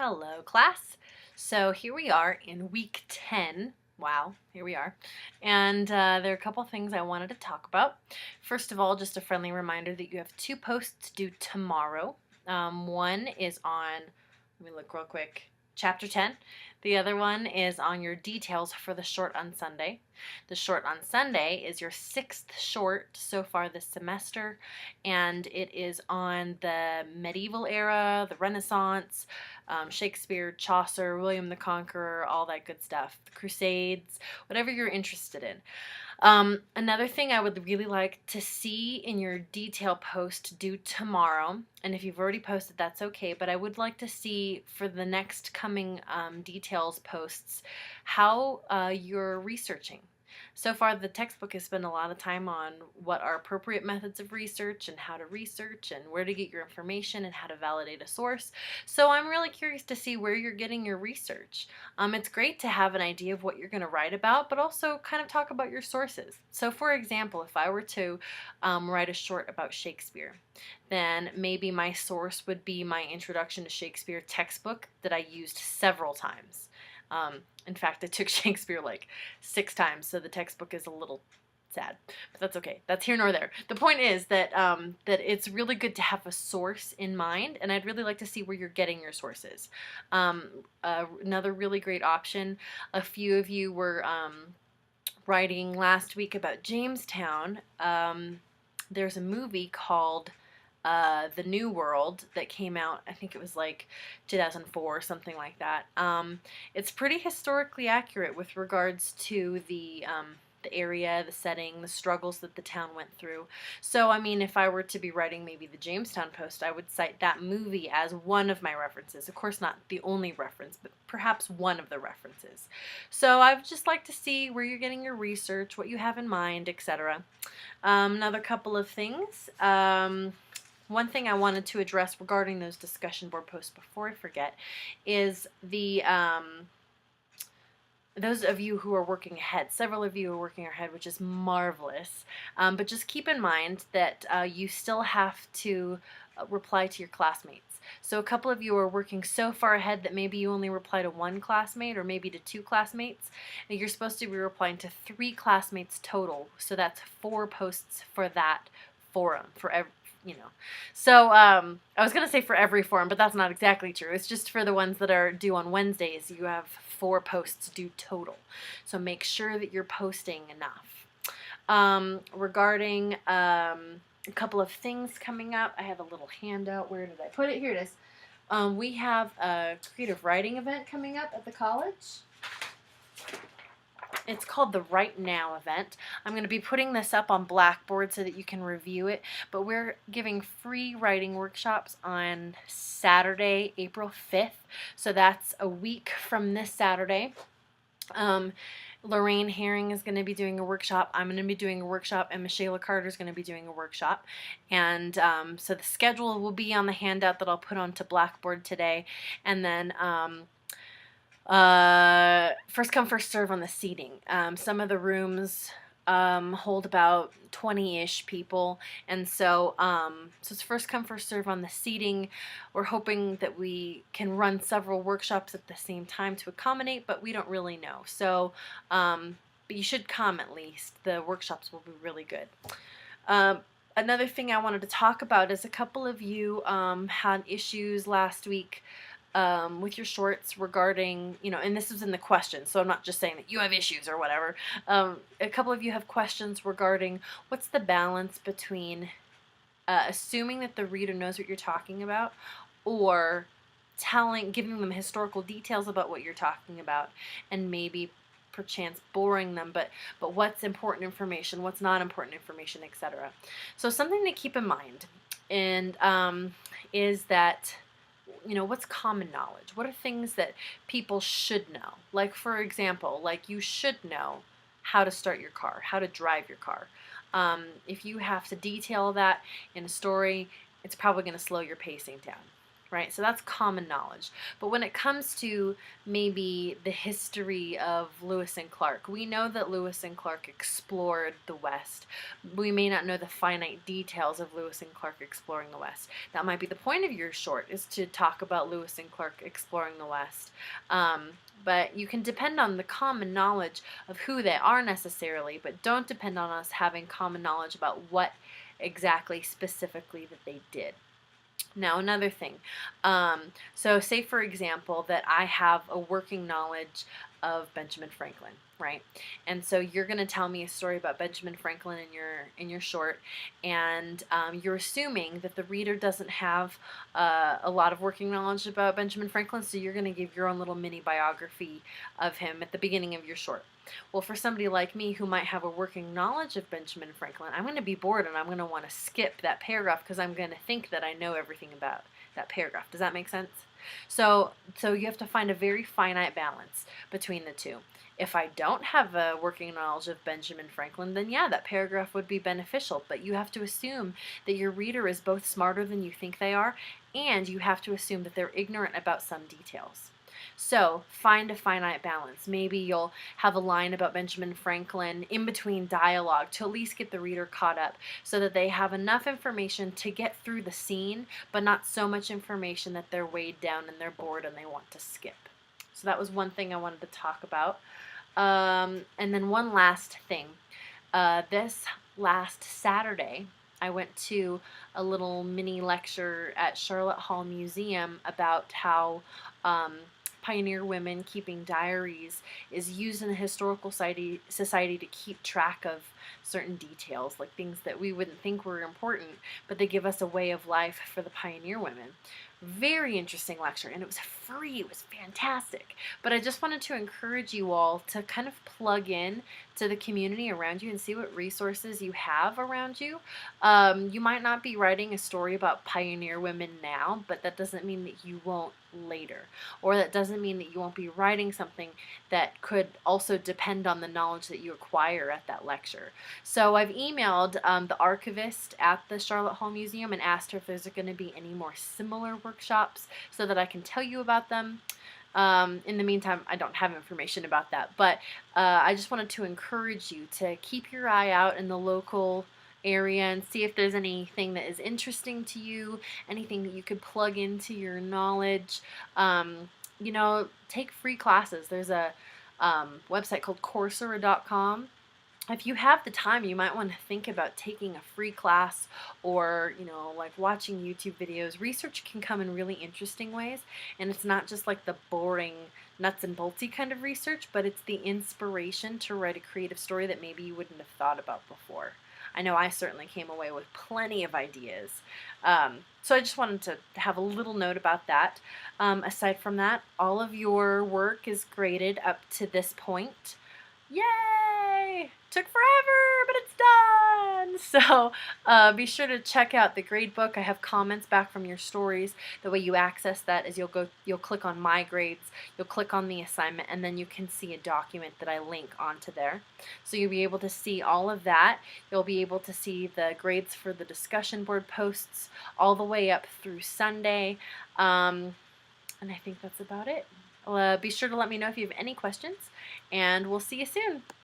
Hello, class. So here we are in week 10. Wow, here we are. And there are a couple things I wanted to talk about. First of all, just a friendly reminder that you have 2 posts due tomorrow. One is on, let me look real quick, chapter 10. The other one is on your details for the short on Sunday. The short on Sunday is your 6th short so far this semester, and it is on the medieval era, the Renaissance, Shakespeare, Chaucer, William the Conqueror, all that good stuff, the Crusades, whatever you're interested in. Another thing I would really like to see in your detail post due tomorrow, and if you've already posted, that's okay, but I would like to see for the next coming details posts how you're researching. So far, the textbook has spent a lot of time on what are appropriate methods of research and how to research and where to get your information and how to validate a source. So I'm really curious to see where you're getting your research. It's great to have an idea of what you're going to write about, but also kind of talk about your sources. So for example, if I were to write a short about Shakespeare, then maybe my source would be my Introduction to Shakespeare textbook that I used several times. In fact, I took Shakespeare like 6 times, so the textbook is a little sad, but that's okay. That's here nor there. The point is that that it's really good to have a source in mind, and I'd really like to see where you're getting your sources. Another really great option, a few of you were writing last week about Jamestown. There's a movie called The New World that came out, I think it was like 2004 or something like that. It's pretty historically accurate with regards to the area, the setting, the struggles that the town went through. So, I mean, if I were to be writing maybe the Jamestown Post, I would cite that movie as one of my references. Of course, not the only reference, but perhaps one of the references. So I would just like to see where you're getting your research, what you have in mind, etc. Another couple of things. One thing I wanted to address regarding those discussion board posts before I forget is the those of you who are working ahead. Several of you are working ahead, which is marvelous. But just keep in mind that you still have to reply to your classmates. So a couple of you are working so far ahead that maybe you only reply to 1 classmate or maybe to 2 classmates. And you're supposed to be replying to 3 classmates total. So that's 4 posts for that forum, for every, you know. So I was going to say for every forum, but that's not exactly true. It's just for the ones that are due on Wednesdays. You have 4 posts due total. So make sure that you're posting enough. Regarding a couple of things coming up, I have a little handout. Where did I put it? Here it is. We have a creative writing event coming up at the college. It's called the Right Now event. I'm going to be putting this up on Blackboard so that you can review it, but we're giving free writing workshops on Saturday, April 5th, so that's a week from this Saturday. Lorraine Herring is going to be doing a workshop, I'm going to be doing a workshop, and Michelle Carter is going to be doing a workshop. And so the schedule will be on the handout that I'll put onto Blackboard today, and then first come, first serve on the seating. Some of the rooms hold about 20-ish people, and so it's first come, first serve on the seating. We're hoping that we can run several workshops at the same time to accommodate, but we don't really know. So, but you should come at least. The workshops will be really good. Another thing I wanted to talk about is a couple of you had issues last week with your shorts regarding, and this was in the questions, so I'm not just saying that you have issues or whatever. A couple of you have questions regarding what's the balance between assuming that the reader knows what you're talking about, or giving them historical details about what you're talking about, and maybe perchance boring them, but what's important information, what's not important information, etc. So something to keep in mind, and is that what's common knowledge? What are things that people should know? Like, for example, like you should know how to start your car, how to drive your car. If you have to detail that in a story, it's probably going to slow your pacing down. right? So that's common knowledge. But when it comes to maybe the history of Lewis and Clark, we know that Lewis and Clark explored the West. We may not know the finite details of Lewis and Clark exploring the West. That might be the point of your short, is to talk about Lewis and Clark exploring the West. But you can depend on the common knowledge of who they are necessarily, but don't depend on us having common knowledge about what exactly specifically that they did. Now, another thing, so say for example that I have a working knowledge of Benjamin Franklin, right? And so you're going to tell me a story about Benjamin Franklin in your short, and you're assuming that the reader doesn't have a lot of working knowledge about Benjamin Franklin, so you're going to give your own little mini biography of him at the beginning of your short. Well, for somebody like me who might have a working knowledge of Benjamin Franklin, I'm going to be bored and I'm going to want to skip that paragraph because I'm going to think that I know everything about that paragraph. Does that make sense? So you have to find a very finite balance between the two. If I don't have a working knowledge of Benjamin Franklin, then yeah, that paragraph would be beneficial, but you have to assume that your reader is both smarter than you think they are, and you have to assume that they're ignorant about some details. So find a finite balance. Maybe you'll have a line about Benjamin Franklin in between dialogue to at least get the reader caught up so that they have enough information to get through the scene, but not so much information that they're weighed down and they're bored and they want to skip. So that was one thing I wanted to talk about. And then one last thing. This last Saturday, I went to a little mini lecture at Charlotte Hall Museum about how pioneer women keeping diaries is used in the historical society to keep track of certain details, like things that we wouldn't think were important, but they give us a way of life for the pioneer women. Very interesting lecture, and it was free. It was fantastic. But I just wanted to encourage you all to kind of plug in to the community around you and see what resources you have around you. You might not be writing a story about pioneer women now, but that doesn't mean that you won't later, or that doesn't mean that you won't be writing something that could also depend on the knowledge that you acquire at that lecture. So I've emailed the archivist at the Charlotte Hall Museum and asked her if there's going to be any more similar workshops so that I can tell you about them. In the meantime, I don't have information about that, but I just wanted to encourage you to keep your eye out in the local area and see if there's anything that is interesting to you, anything that you could plug into your knowledge. You know, take free classes. There's a website called Coursera.com. If you have the time, you might want to think about taking a free class, or, you know, like watching YouTube videos. Research can come in really interesting ways, and it's not just like the boring nuts and boltsy kind of research, but it's the inspiration to write a creative story that maybe you wouldn't have thought about before. I know I certainly came away with plenty of ideas. So I just wanted to have a little note about that. Aside from that, all of your work is graded up to this point. Yay! Took forever, but it's done! So be sure to check out the grade book. I have comments back from your stories. The way you access that is you'll click on My Grades, you'll click on the assignment, and then you can see a document that I link onto there. So you'll be able to see all of that. You'll be able to see the grades for the discussion board posts all the way up through Sunday. And I think that's about it. Be sure to let me know if you have any questions, and we'll see you soon.